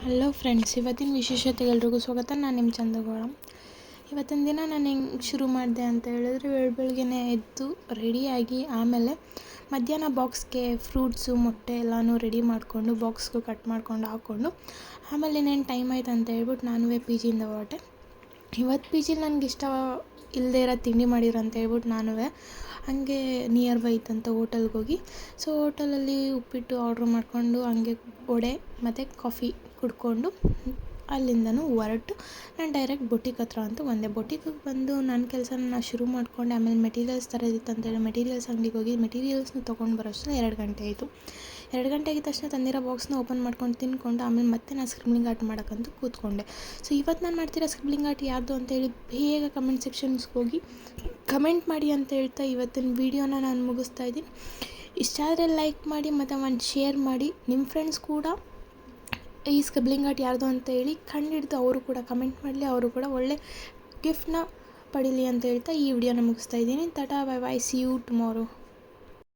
Hello friends, ಇವತ್ತಿನ ವಿಶೇಷತೆಗೆ ಎಲ್ರಿಗೂ ಸ್ವಾಗತ. ನಾನು ನಿಮ್ಮ ಚಂದಗೌಡ. ಇವತ್ತಿನ ದಿನ ನಾನು ಹೆಂಗೆ ಶುರು ಮಾಡಿದೆ ಅಂತ ಹೇಳಿದ್ರೆ, ಬೆಳಗ್ಗೆನೇ ಎದ್ದು ರೆಡಿಯಾಗಿ ಆಮೇಲೆ ಮಧ್ಯಾಹ್ನ ಬಾಕ್ಸ್ಗೆ ಫ್ರೂಟ್ಸು ಮೊಟ್ಟೆ ಎಲ್ಲನೂ ರೆಡಿ ಮಾಡಿಕೊಂಡು ಬಾಕ್ಸ್ಗೂ ಕಟ್ ಮಾಡ್ಕೊಂಡು ಹಾಕ್ಕೊಂಡು ಆಮೇಲೆ ಇನ್ನೇನು ಟೈಮ್ ಆಯ್ತು ಅಂತ ಹೇಳ್ಬಿಟ್ಟು ನಾನುವೇ ಪಿ ಜಿಯಿಂದ ಹೊರಟೆ. ಇವತ್ತು ಪಿ ಜಿಲಿ ನನಗೆ ಇಷ್ಟ ಇಲ್ಲದೇ ಇರೋ ತಿಂಡಿ ಮಾಡಿರೋ ಅಂತ ಹೇಳ್ಬಿಟ್ಟು ನಾನುವೇ ಹಾಗೆ ನಿಯರ್ ಬೈ ಇತ್ತಂತ ಹೋಟೆಲ್ಗೆ ಹೋಗಿ ಹೋಟೆಲಲ್ಲಿ ಉಪ್ಪಿಟ್ಟು ಆರ್ಡ್ರ್ ಮಾಡಿಕೊಂಡು ಹಂಗೆ ವಡೆ ಮತ್ತು ಕಾಫಿ ಕುಡ್ಕೊಂಡು ಅಲ್ಲಿಂದನೂ ಹೊರಟು ನಾನು ಡೈರೆಕ್ಟ್ ಬೊಟಿಕ್ ಹತ್ರ ಅಂತೂ ಬಂದೆ. ಬೊಟಿಕ್ಗೆ ಬಂದು ನನ್ನ ಕೆಲಸನ ಶುರು ಮಾಡಿಕೊಂಡೆ. ಆಮೇಲೆ ಮೆಟೀರಿಯಲ್ಸ್ ತರೋದಿತ್ತು ಅಂತೇಳಿ ಮೆಟೀರಿಯಲ್ಸ್ ಅಂಗಡಿಗೆ ಹೋಗಿ ಮೆಟೀರಿಯಲ್ಸ್ನ ತೊಗೊಂಡು ಬರೋಷ್ಟರಲ್ಲಿ 2 ಗಂಟೆ ಆಯಿತು. 2 ಗಂಟೆ ಆಗಿದ ತಕ್ಷಣ ತಂದಿರೋ ಬಾಕ್ಸ್ನ ಓಪನ್ ಮಾಡ್ಕೊಂಡು ತಿಂದ್ಕೊಂಡು ಆಮೇಲೆ ಮತ್ತೆ ನಾನು ಸ್ಕ್ರಿಬ್ಲಿಂಗ್ ಆರ್ಟ್ ಮಾಡೋಕ್ಕಂತೂ ಕೂತ್ಕೊಂಡೆ. ಸೊ ಇವತ್ತು ನಾನು ಮಾಡ್ತಿರೋ ಸ್ಕ್ರಿಬ್ಲಿಂಗ್ ಆರ್ಟ್ ಯಾರ್ದು ಅಂತೇಳಿ ಬೇಗ ಕಮೆಂಟ್ ಸೆಕ್ಷನ್ಸ್ಗೆ ಹೋಗಿ ಕಮೆಂಟ್ ಮಾಡಿ ಅಂತ ಹೇಳ್ತಾ ಇವತ್ತಿನ ವೀಡಿಯೋನ ನಾನು ಮುಗಿಸ್ತಾ ಇದ್ದೀನಿ. ಇಷ್ಟ ಆದರೆ ಲೈಕ್ ಮಾಡಿ ಮತ್ತು ಒಂದು ಶೇರ್ ಮಾಡಿ. ನಿಮ್ಮ ಫ್ರೆಂಡ್ಸ್ ಕೂಡ ಈ ಸ್ಕ್ರಿಬ್ಲಿಂಗ್ ಆರ್ಟ್ ಯಾರ್ದು ಅಂತ ಹೇಳಿ ಕಂಡಿಡ್ದು ಅವರು ಕೂಡ ಕಮೆಂಟ್ ಮಾಡಲಿ, ಅವರು ಕೂಡ ಒಳ್ಳೆ ಗಿಫ್ಟ್ನ ಪಡೀಲಿ ಅಂತ ಹೇಳ್ತಾ ಈ ವಿಡಿಯೋನ ಮುಗಿಸ್ತಾ ಇದ್ದೀನಿ. Tata, bye bye, see you tomorrow.